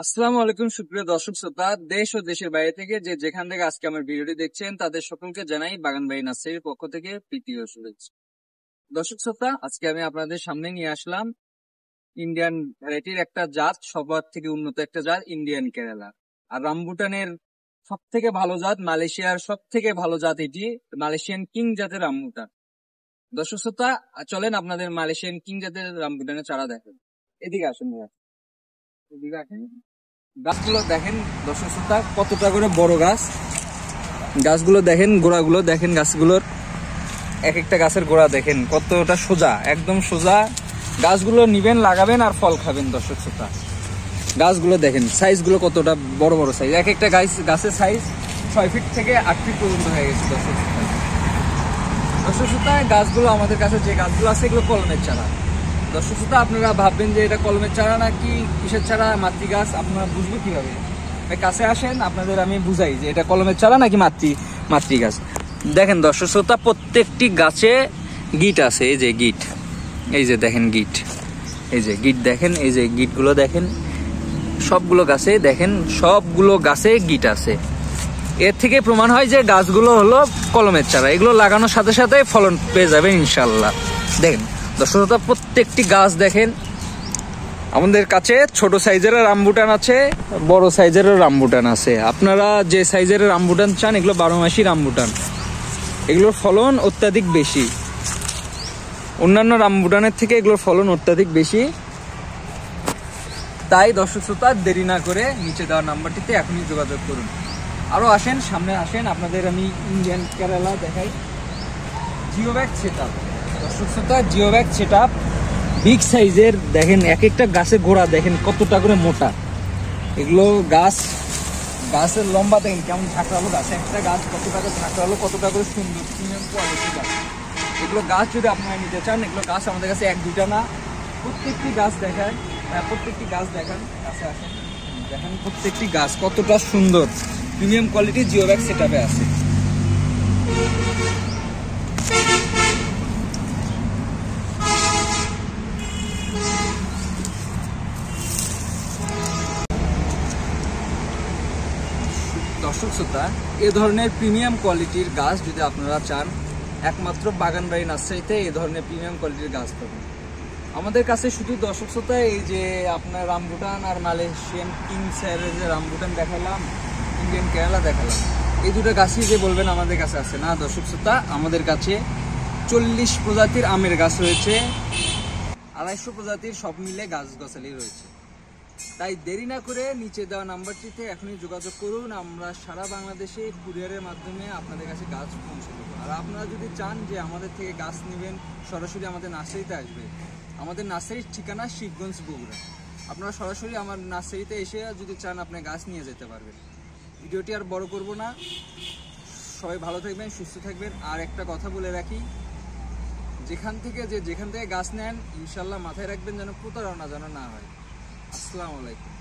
আসসালামু আলাইকুম সুপ্রিয় দর্শক শ্রোতা, দেশ ও দেশের বাইরে থেকে যে যেখান থেকে আজকে আমার ভিডিওটি দেখছেন তাদের সকলকে জানাই বাগানবাড়ি নার্সারির পক্ষ থেকে প্রীতি ও শুভেচ্ছা। দর্শক শ্রোতা, আজকে আমি আপনাদের সামনে নিয়ে আসলাম ইন্ডিয়ান ভ্যারাইটির একটা জাত, সবার থেকে উন্নত একটা জাত ইন্ডিয়ান কেরালা। আর রামবুটানের সব থেকে ভালো জাত, মালয়েশিয়ার সব থেকে ভালো জাত এটি মালয়েশিয়ান কিং জাতের রামবুটান। দর্শক শ্রোতা, চলেন আপনাদের মালয়েশিয়ান কিং জাতের রামবুটানের চারা দেখেন। এদিকে আসুন ভাইয়া, এদিকে আসেন। গাছগুলো দেখেন দর্শক শ্রোতা, কতটা করে বড় গাছ। গাছগুলো দেখেন, গোড়াগুলো দেখেন, গাছগুলোর এক একটা গাছের গোড়া দেখেন কতটা সোজা, একদম সোজা। গাছগুলো নিবেন, লাগাবেন আর ফল খাবেন। দর্শক শ্রোতা, গাছগুলো দেখেন, সাইজগুলো কতটা বড় বড় সাইজ। এক একটা গাছের সাইজ 6 ফিট থেকে 8 ফিট পর্যন্ত হয়ে গেছে। দর্শক শ্রোতা, গাছগুলো আমাদের কাছে যে গাছগুলো আছে এগুলো কলমের চারা। দর্শক শ্রোতা, আপনারা ভাববেন যে এটা কলমের চারা নাকি কিসের চারা, মাতৃ গাছ, আপনারা বুঝবো কিভাবে? কাছে আসেন, আপনাদের আমি বুঝাই যে এটা কলমের চারা নাকি মাতৃ গাছ। দেখেন দর্শক শ্রোতা, প্রত্যেকটি গাছে গিট আছে। এই যে গিট, এই যে দেখেন গিট, এই যে গিট দেখেন, এই যে গিটগুলো দেখেন, সবগুলো গাছে দেখেন, সবগুলো গাছে গিট আছে। এর থেকে প্রমাণ হয় যে গাছগুলো হলো কলমের চারা। এগুলো লাগানোর সাথে সাথে ফলন পেয়ে যাবেন ইনশাল্লাহ। দেখেন দর্শক শ্রোতা, প্রত্যেকটি গাছ দেখেন। আমাদের কাছে ছোট সাইজের রামবুটান আছে, বড় সাইজের রামবুটান আছে। আপনারা যে সাইজের রামবুটান চান, এগুলো 12 মাসি রামবুটান। এগুলোর ফলন অত্যাধিক বেশি, অন্যান্য রামবুটানের থেকে এগুলোর ফলন অত্যাধিক বেশি। তাই দর্শক শ্রোতা, দেরি না করে নিচে দেওয়া নাম্বারটিতে এখনই যোগাযোগ করুন। আরো আসেন, সামনে আসেন, আপনাদের আমি ইন্ডিয়ান কেরালা দেখাই। Geobag setup. দর্শক শ্রোতা, জিওব্যাগ সেটআপ বিগ সাইজের। দেখেন এক একটা গাছের গোড়া দেখেন কতটা করে মোটা। এগুলো গাছের লম্বা দেখেন কেমন ঝাঁকড়ালো গাছ। একটা গাছ কতটা করে ঝাঁকড়ালো, কতটা করে সুন্দর প্রিমিয়াম কোয়ালিটি গাছ। এগুলো গাছ যদি আপনারা নিতে চান, এগুলো গাছ আমাদের কাছে 1-2টা না, প্রত্যেকটি গাছ দেখান, প্রত্যেকটি গাছ দেখান, কাছে আসেন, দেখেন প্রত্যেকটি গাছ কতটা সুন্দর প্রিমিয়াম কোয়ালিটি জিওব্যাগ সেটআপে আছে। দর্শক শ্রোতা, এ ধরনের প্রিমিয়াম কোয়ালিটির গাছ যদি আপনারা চান, একমাত্র বাগানবাড়ি নার্সারিতে এই ধরনের প্রিমিয়াম কোয়ালিটির গাছ পাবেন আমাদের কাছে। শুধু দর্শক শ্রোতা, এই যে আপনার রামবুটান আর মালয়েশিয়ান কিং স্যারের যে রামবুটান দেখালাম, ইন্ডিয়ান কেরালা দেখালাম, এই দুটো গাছই যে বলবেন আমাদের কাছে আছে না। দর্শক শ্রোতা, আমাদের কাছে 40 প্রজাতির আমের গাছ রয়েছে, 250 প্রজাতির সব মিলে গাছগাছালি রয়েছে। তাই দেরি না করে নিচে দেওয়া নাম্বারটিতে এখনই যোগাযোগ করুন। আমরা সারা বাংলাদেশে কুরিয়ারের মাধ্যমে আপনাদের কাছে গাছ পৌঁছে দেবো। আর আপনারা যদি চান যে আমাদের থেকে গাছ নেবেন, সরাসরি আমাদের নার্সারিতে আসবে। আমাদের নার্সারির ঠিকানা শিবগঞ্জ, বগুড়া। আপনারা সরাসরি আমার নার্সারিতে এসে যদি চান, আপনি গাছ নিয়ে যেতে পারবেন। ভিডিওটি আর বড় করব না, সবাই ভালো থাকবেন, সুস্থ থাকবেন। আর একটা কথা বলে রাখি, যেখান থেকে গাছ নেন, ইনশাল্লাহ মাথায় রাখবেন যেন প্রতারণা যেন না হয়। আসসালামু আলাইকুম।